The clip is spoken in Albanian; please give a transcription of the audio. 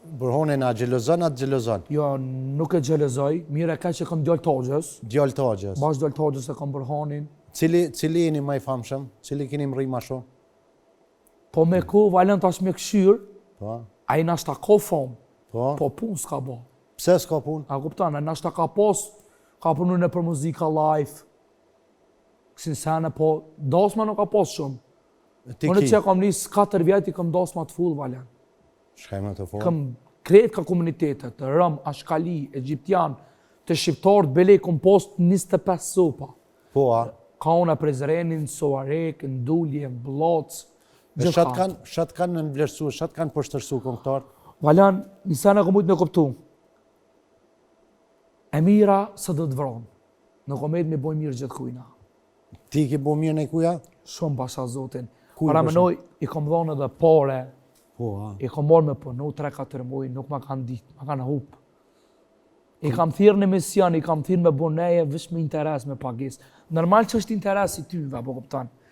Burhoni na xhelozon, atë xhelozon. Jo, nuk e xhelozoj, mirë ka që kam djalë Toxhës. Djalë Toxhës. Bash djalë Toxhës e kam Burhanin. Cili jeni më i famshëm? Cili keni mrri më shumë? Po me ko valen tash me këshyr, Po. ai na shta ko fam. Po. Po pun s'ka bo. Pse s'ka punë? A kupton, na shta ka punu në për muzika live. Kësin sene, po dasma nuk ka pas shumë. Unë që kam nis 4 vjet i kam dasma të full valen. Shkajma të full. Kam krejt ka komunitetet, të rëm, ashkali, egyptian, të shqiptarët, bele kom post 25 sopa. Po, a? Ka unë Prezrenin, Soarek, Ndulje, Bloc, Shat kanë në vlerësu, shat kanë poshtërsu këngëtarët. Valan, një sene kom ujtë me kuptu. E mira së do të vronë. Në komet me boj mirë gjithë kujna. Ti ki bo mirë në kuja? Shumë pasha Zotin. Kuj Para për menoj, i kom dhonë edhe pare, Po, a? i kom marrë me punu 3-4 muj, nuk ma kanë ditë, ma kanë hupë. I kam thirë në mision, i kam thirë me boneje, vish me interes, me pagis. Normal që është interes i tyve, po kuptan.